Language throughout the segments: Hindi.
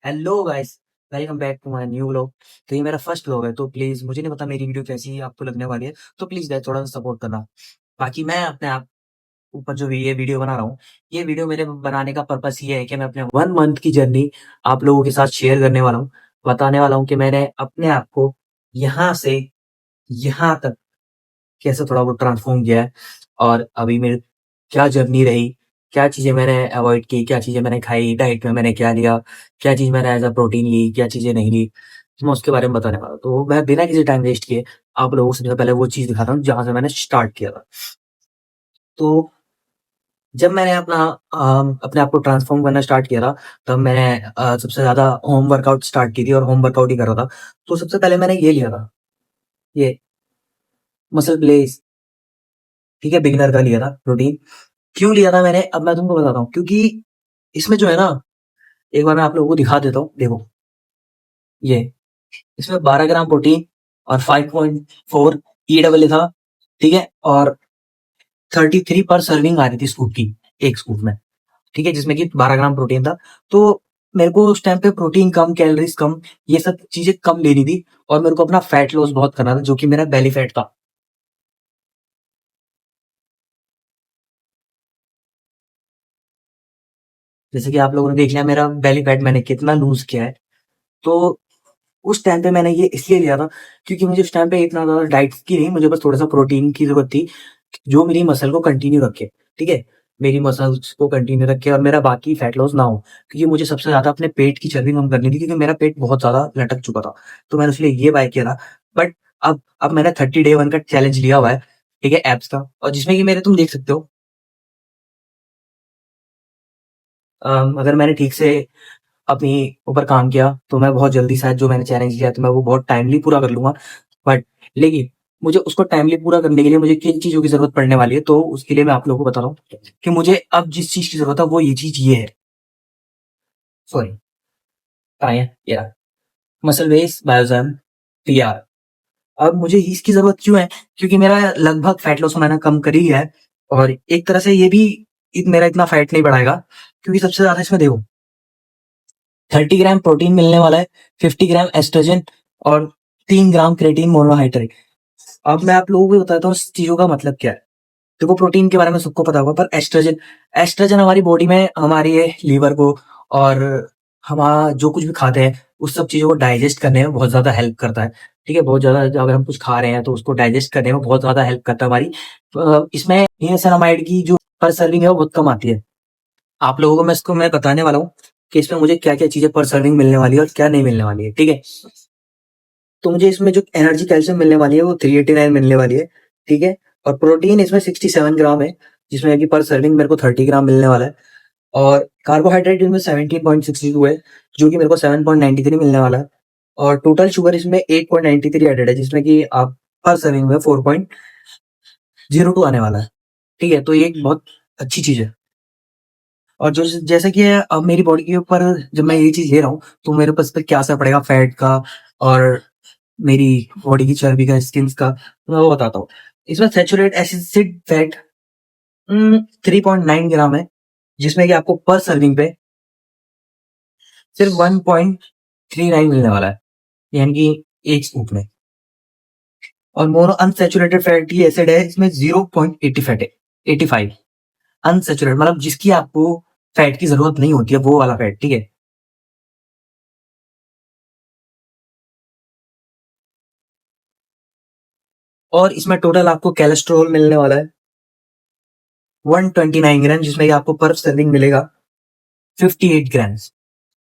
Hello guys, welcome back to my new vlog. तो ये मेरा फर्स्ट व्लॉग है, तो प्लीज मुझे नहीं पता मेरी वीडियो कैसी आपको लगने वाली है, तो प्लीज गाइस थोड़ा सा सपोर्ट करना। बाकी मैं अपने आप ऊपर जो ये वीडियो बना रहा हूँ, ये वीडियो मेरे बनाने का पर्पस ये है कि मैं अपने 1 मंथ की जर्नी आप लोगों के साथ शेयर करने वाला हूँ। बताने वाला हूँ कि मैंने अपने आप को यहाँ से यहाँ तक कैसे थोड़ा बहुत ट्रांसफॉर्म किया है, और अभी मेरी क्या जर्नी रही, क्या चीज़ें मैंने अवॉइड की, क्या चीज़ें मैंने खाई, डाइट में मैंने क्या लिया, क्या चीज़ मैंने एज़ अ प्रोटीन ली, क्या चीज़ें नहीं ली, तो मैं उसके बारे में बताने वाला हूँ। तो मैं बिना किसी टाइम वेस्ट किए आप लोगों को सबसे पहले वो चीज़ दिखाता हूँ जहाँ से मैंने स्टार्ट किया था। तो जब मैंने अपने आप को ट्रांसफॉर्म करना स्टार्ट किया था, तब मैंने सबसे ज़्यादा होम वर्कआउट स्टार्ट की थी और होम वर्कआउट ही कर रहा था। तो सबसे पहले मैंने ये लिया था, ये मसल ब्लेज़, ठीक है, बिगिनर का लिया था प्रोटीन। क्यों लिया था मैंने, अब मैं तुमको बताता हूँ। क्योंकि इसमें जो है ना, एक बार मैं आप लोगों को दिखा देता हूँ, देखो ये, इसमें 12 ग्राम प्रोटीन और 5.4 ई डबल था, ठीक है, और 33 पर सर्विंग आ रही थी स्कूप की, एक स्कूप में, ठीक है, जिसमें कि 12 ग्राम प्रोटीन था। तो मेरे को उस टाइम पे प्रोटीन कम, कैलोरीज कम, ये सब चीजें कम लेनी थी, और मेरे को अपना फैट लॉस बहुत करना था, जो कि मेरा बेली फैट था। जैसे कि आप लोगों ने देख लिया मेरा बेली फैट मैंने कितना लूज किया है। तो उस टाइम पे मैंने ये इसलिए लिया था क्योंकि मुझे उस टाइम पे इतना ज़्यादा डाइट की नहीं, मुझे बस थोड़ा-सा प्रोटीन की ज़रूरत थी, जो मेरी मसल को कंटिन्यू रखे, ठीक है? मेरी मसल्स को कंटिन्यू रखे और मेरा बाकी फैट लॉस ना हो, क्योंकि मुझे सबसे ज़्यादा अपने पेट की चर्बी कम करनी थी, क्योंकि मेरा पेट बहुत ज़्यादा लटक चुका था। तो मैंने इसलिए ये बाय किया था। बट अब मैंने 30 डे 1 का चैलेंज लिया हुआ है, ठीक है, एब्स का, और जिसमें कि मेरे तुम देख सकते हो, अगर मैंने ठीक से अपनी ऊपर काम किया, तो मैं बहुत जल्दी शायद जो मैंने चैलेंज लिया, तो मैं वो बहुत टाइमली पूरा कर लूँगा। बट लेकिन मुझे उसको टाइमली पूरा करने के लिए मुझे किन चीज़ों की ज़रूरत पड़ने वाली है, तो उसके लिए मैं आप लोगों को बता रहा हूँ कि मुझे अब जिस चीज़ की ज़रूरत है, वो ये चीज़ ये है। सॉरी, कहाँ है? ये रहा, मसल बेस बायोज़ाइम पीआर। अब मुझे इसकी ज़रूरत क्यों है? क्योंकि मेरा लगभग फैट लॉस मैंने कम कर ही है, और एक तरह से ये भी मेरा इतना फैट नहीं बढ़ाएगा, क्योंकि सबसे ज़्यादा इसमें देखो 30 ग्राम प्रोटीन मिलने वाला है, 50 ग्राम एस्ट्रोजन और 3 ग्राम क्रेटीन मोनोहाइड्रेट। अब मैं आप लोगों को बताता हूँ इस चीज़ों का मतलब क्या है। देखो, प्रोटीन के बारे में सबको पता होगा, पर एस्ट्रोजन एस्ट्रोजन हमारी बॉडी में हमारी ये लीवर को और हम जो कुछ भी खाते हैं, उस सब चीज़ों को डाइजेस्ट करने में बहुत ज़्यादा हेल्प करता है। ठीक है? बहुत ज़्यादा अगर हम कुछ खा रहे हैं, तो उसको डाइजेस्ट करने में बहुत ज़्यादा हेल्प करता है हमारी। इसमें नियासिनामाइड की जो पर सर्विंग है, वो बहुत कम आती है। आप लोगों को मैं बताने वाला हूँ कि इसमें मुझे क्या-क्या चीज़ें पर सर्विंग मिलने वाली है और क्या नहीं मिलने वाली है, ठीक है? तो मुझे इसमें जो एनर्जी कैल्शियम मिलने वाली है, वो 389 मिलने वाली है, ठीक है? और प्रोटीन इसमें 67 ग्राम है, जिसमें कि पर सर्विंग मेरे को 30 ग्राम मिलने वाला है, और कार्बोहाइड्रेट इसमें 17.62 है, जो कि मेरे को 7.93 मिलने वाला है, और टोटल शुगर इसमें 8.93 एडेड है, जिसमें कि आप पर सर्विंग में 4.02 आने वाला है, ठीक है? तो ये एक बहुत अच्छी चीज़ है। और जो जैसे कि अब मेरी बॉडी के ऊपर जब मैं ये चीज़ ले रहा हूँ, तो मेरे ऊपर इस पे क्या असर पड़ेगा फैट का और मेरी बॉडी की चर्बी का, स्किन्स का, तो मैं वो बताता हूँ। इसमें सैचुरेटेड एसिड फैट 3.9 ग्राम है, जिसमें कि आपको पर सर्विंग पे सिर्फ 1.39 मिलने वाला है, यानी कि एक स्कूप में। और मोनो अनसैचुरेटेड फैटी एसिड है, इसमें 0.80 फैट है, 85 अनसैचुरेटेड, मतलब जिसकी आपको फैट की जरूरत नहीं होती है, वो वाला फैट, ठीक है? और इसमें टोटल आपको कोलेस्ट्रॉल मिलने वाला है 129 ग्राम, जिसमें कि आपको पर सर्विंग मिलेगा 58 ग्राम।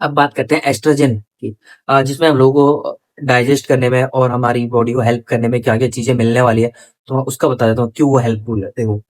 अब बात करते हैं एस्ट्रोजन की, जिसमें हम लोगों को डाइजेस्ट करने में और हमारी बॉडी को हेल्प करने में क्या क्या चीजें मिलने वाली है, तो मैं उसका बता देता हूँ क्यों वो हेल्पफुल है। देखो,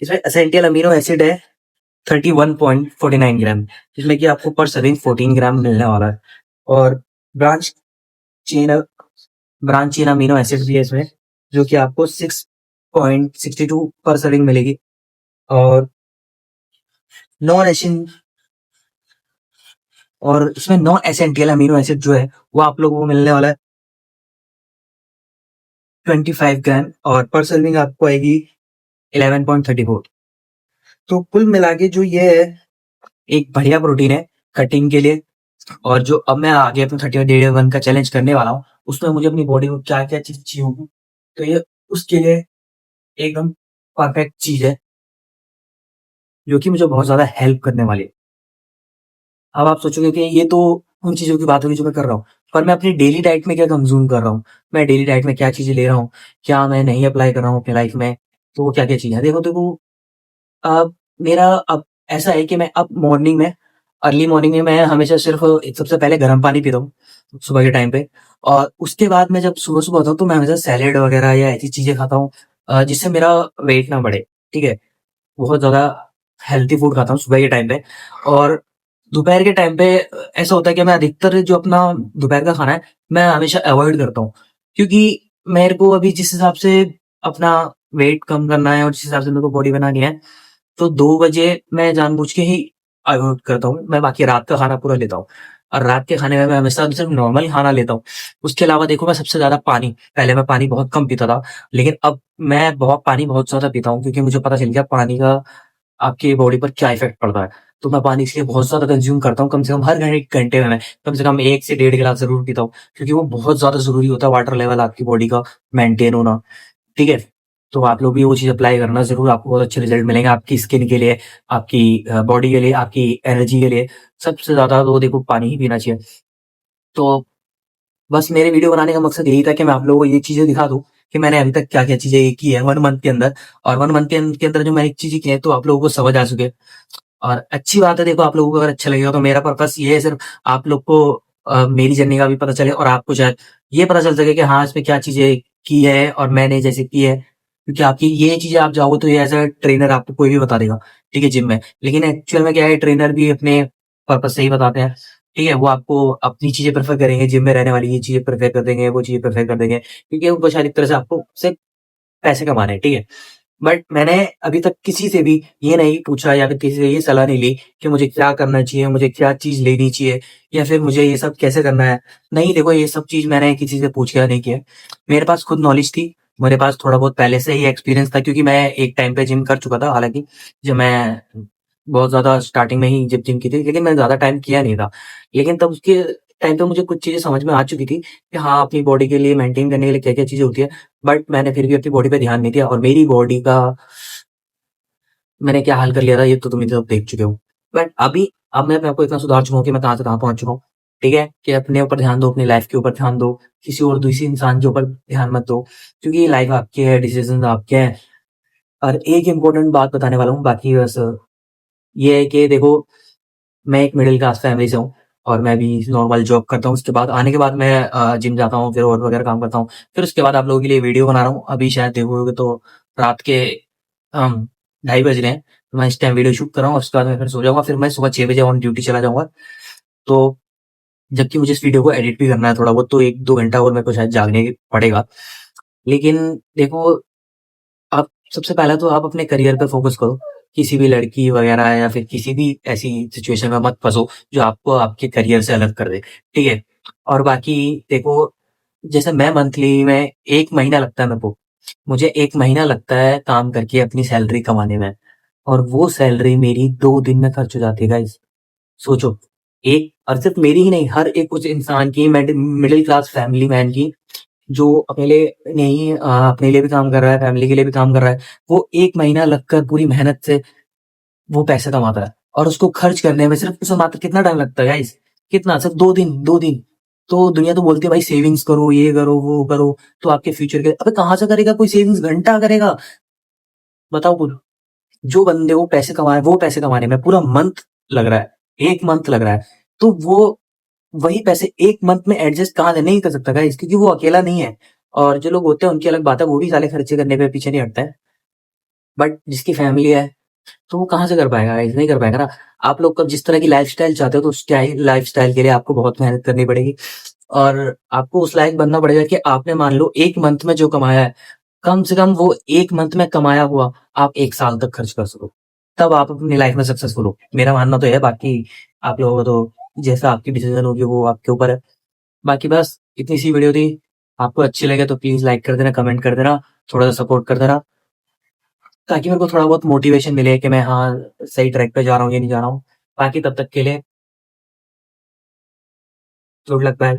इसमें एसेंशियल अमीनो एसिड है 31.49 ग्राम, जिसमें कि आपको पर सर्विंग 14 ग्राम मिलने वाला है, और branch chain branch chain amino acid भी है इसमें, जो कि आपको 6.62 पर सर्विंग मिलेगी, और नॉन एसिन और इसमें नॉन एसेंशियल अमीनो एसिड जो है, वो आप लोगों को मिलने वाला है 25 ग्राम, और पर सर्विंग आपको आएगी 11.34। तो कुल मिला के जो ये है, एक बढ़िया प्रोटीन है कटिंग के लिए, और जो अब मैं आगे अपना 30 डे 1 का चैलेंज करने वाला हूँ, उसमें मुझे अपनी बॉडी को क्या-क्या चीज़ चाहिए होगी, तो ये उसके लिए एकदम परफेक्ट चीज़ है, जो कि मुझे बहुत ज़्यादा हेल्प करने वाली है। अब आप सोचोगे कि ये तो उन चीज़ों की बात होगी जो मैं कर रहा हूँ, पर मैं अपनी डेली डाइट में क्या कंज़्यूम कर रहा हूँ, मैं डेली डाइट में क्या चीज़ें ले रहा हूँ, क्या मैं नहीं अप्लाई कर रहा हूँ अपनी लाइफ़ में, तो वो क्या-क्या चीज़ें हैं। देखो अब मेरा अब ऐसा है कि मैं अब मॉर्निंग में अर्ली मॉर्निंग में मैं हमेशा सिर्फ़ सबसे पहले गर्म पानी पीता हूँ, सुबह के टाइम पे और उसके बाद मैं जब सुबह-सुबह होता हूँ तो मैं हमेशा सैलेड वग़ैरह या ऐसी चीज़ें खाता हूँ जिससे मेरा वेट ना बढ़े, ठीक है? बहुत ज़्यादा हेल्दी फूड खाता हूँ सुबह के टाइम पे और दोपहर के टाइम पे ऐसा होता है कि मैं अधिकतर जो अपना दोपहर का खाना है, मैं हमेशा अवॉइड करता हूँ। क्योंकि मेरे को अभी जिस हिसाब से अपना वेट कम करना है और जिस हिसाब से मेरे को बॉडी बनानी है, तो 2 बजे मैं जानबूझ के ही अवॉइड करता हूँ। मैं बाकी रात का खाना पूरा लेता हूँ और रात के खाने में मैं हमेशा सिर्फ़ नॉर्मल खाना लेता हूँ। उसके अलावा देखो मैं सबसे ज़्यादा पानी पहले मैं पानी बहुत कम पीता था, लेकिन अब मैं बहुत ज़्यादा पीता हूँ क्योंकि मुझे पता चल गया पानी का आपकी बॉडी पर क्या इफ़ेक्ट पड़ता है। तो मैं पानी इसलिए बहुत ज़्यादा कंज़्यूम करता हूँ, कम से कम हर घंटे में मैं कम से कम 1 से डेढ़ गिलास ज़रूर पीता हूँ, क्योंकि वो बहुत ज़्यादा ज़रूरी होता है वाटर लेवल आपकी बॉडी का मेंटेन होना, ठीक है? तो आप लोग भी वो चीज़ अप्लाई करना ज़रूर, आपको बहुत अच्छे रिज़ल्ट मिलेंगे आपकी स्किन के लिए, आपकी बॉडी के लिए, आपकी एनर्जी के लिए। सबसे ज़्यादा तो देखो पानी ही पीना चाहिए। तो बस मेरे वीडियो बनाने का मकसद यही था कि मैं आप लोगों को ये चीज़ें दिखा दूँ कि मैंने अभी तक क्या-क्या चीज़ें की है 1 मंथ के अंदर और 1 मंथ के अंदर जो मैंने चीज़ें की हैं, तो आप लोगों को समझ आ सके। और अच्छी बात है देखो आप लोगों को अगर अच्छा लगेगा तो मेरा पर्पस ये है सिर्फ़ आप लोग को मेरी जर्नी का भी पता चले और आपको शायद ये पता चल सके कि हाँ, इसमें क्या चीज़ें की है और मैंने जैसे की है। क्योंकि आपकी ये चीज़ें आप जाओगे तो ये एज़ अ ट्रेनर आपको कोई भी बता देगा, ठीक है, जिम में। लेकिन एक्चुअल में क्या है ट्रेनर भी अपने पर्पस से ही बताते हैं, ठीक है? वो आपको अपनी चीज़ें प्रेफ़र करेंगे, जिम में रहने वाली ये चीज़ें प्रेफ़र कर देंगे, वो चीज़ें प्रेफ़र कर देंगे, क्योंकि उनको शायद एक तरह से आपको सिर्फ़ पैसे कमाने हैं, ठीक है? बट मैंने अभी तक किसी से भी ये नहीं पूछा या फिर किसी से ये सलाह नहीं ली कि मुझे क्या करना चाहिए, मुझे क्या चीज़ लेनी चाहिए या फिर मुझे ये सब कैसे करना है। नहीं देखो ये सब चीज़ मैंने किसी से पूछ के नहीं किया। मेरे पास खुद नॉलेज थी, मेरे पास थोड़ा बहुत पहले से ही एक्सपीरियंस था क्योंकि मैं एक टाइम पे जिम कर चुका था हालाँकि, जब मैं बहुत ज़्यादा स्टार्टिंग में ही जब जिम की थी, लेकिन मैंने ज़्यादा टाइम किया नहीं था। लेकिन तब उसके टाइम पे मुझे कुछ चीज़ें समझ में आ चुकी थी कि हाँ, अपनी बॉडी के लिए मेंटेन करने के लिए क्या-क्या चीज़ें होती है। बट मैंने फिर भी अपनी बॉडी पे ध्यान नहीं दिया और मेरी बॉडी का मैंने क्या हाल कर लिया था ये तो तुम ही सब देख चुके हो। बट अब मैं अपने आप को इतना सुधार चुका हूँ कि मैं कहाँ से कहाँ पहुँच चुका हूँ। ठीक है? कि अपने ऊपर ध्यान दो, अपनी लाइफ़ के ऊपर ध्यान दो, किसी और दूसरे इंसान के ऊपर ध्यान मत दो। क्योंकि ये लाइफ़ आपकी है, डिसीज़न्स आपके हैं। और एक इम्पोर्टेंट बात बताने वाला हूँ, बाकी बस ये है कि देखो मैं एक मिडल क्लास फैमिली से हूँ और मैं भी नॉर्मल जॉब करता हूँ। उसके बाद आने के बाद मैं जिम जाता हूँ, फिर और वगैरह काम करता हूँ। फिर उसके बाद आप लोगों के लिए वीडियो बना रहा हूँ। अभी शायद देखोगे तो रात के अम, 2:30 बज रहे हैं। तो मैं इस टाइम वीडियो शूट कर रहा हूँ और उसके बाद मैं फिर सो जाऊँगा। फिर मैं सुबह 6 बजे ऑन ड्यूटी चला जाऊँगा। तो जबकि मुझे इस वीडियो को एडिट भी करना है थोड़ा बहुत, तो 1-2 घंटा और मेरे को शायद जागने पड़ेगा। लेकिन देखो आप सबसे पहले तो आप अपने करियर पे फ़ोकस करो। किसी भी लड़की वग़ैरह या फिर किसी भी ऐसी सिचुएशन में मत फँसो, जो आपको आपके करियर से अलग कर दे, ठीक है? और बाकी देखो, जैसे मैं मंथली में 1 महीना लगता है मेरे को। मुझे 1 महीना लगता है काम करके अपनी सैलरी कमाने में और वो सैलरी मेरी 2 दिन में खर्च हो जाती है गाइज़। सोचो, एक और सिर्फ़ मेरी ही नहीं, हर एक उस इंसान की मिडल क्लास फैमिली मैन की जो अपने लिए नहीं अपने लिए भी काम कर रहा है, फैमिली के लिए भी काम कर रहा है। वो 1 महीना लगकर पूरी मेहनत से वो पैसे कमाता है और उसको खर्च करने में सिर्फ़ उसे मात्र कितना टाइम लगता है गाइज़? कितना? सिर्फ़ 2 दिन, 2 दिन। तो दुनिया तो बोलती है भाई सेविंग्स करो, ये करो, वो करो, तो आपके फ्यूचर के अबे कहाँ से करेगा कोई सेविंग्स? घंटा करेगा। बताओ खुद। जो बंदे को पैसे कमाए वो पैसे कमाने में पूरा मंथ लग रहा है, 1 मंथ लग रहा है, तो वो वही पैसे 1 मंथ में एडजस्ट कहाँ से नहीं कर सकता गाइस, क्योंकि वो अकेला नहीं है। और जो लोग होते हैं उनकी अलग बात है, वो भी साले खर्चे करने पे पीछे नहीं हटते हैं। बट जिसकी फैमिली है, तो वो कहाँ से कर पाएगा गाइस? नहीं कर पाएगा ना। आप लोग का जिस तरह की लाइफ़स्टाइल चाहते हो तो उस लाइफ़स्टाइल के लिए आपको बहुत मेहनत करनी पड़ेगी और आपको उस लायक बनना पड़ेगा कि आपने मान लो 1 मंथ में जो कमाया है, कम से कम वो 1 मंथ में कमाया हुआ आप 1 साल तक खर्च कर सको। तब आप अपनी लाइफ़ में सक्सेसफुल हो। मेरा मानना तो है, बाकी आप लोगों को तो जैसा आपकी डिसीज़न होगी वो आपके ऊपर है। बाकी बस इतनी सी वीडियो थी। आपको अच्छी लगे तो प्लीज़ लाइक कर देना, कमेंट कर देना, थोड़ा-सा सपोर्ट कर देना, ताकि मेरे को थोड़ा बहुत मोटिवेशन मिले कि मैं हाँ, सही ट्रैक पे जा रहा हूँ या नहीं जा रहा हूँ। बाकी तब तक के लिए गुड लक, बाय।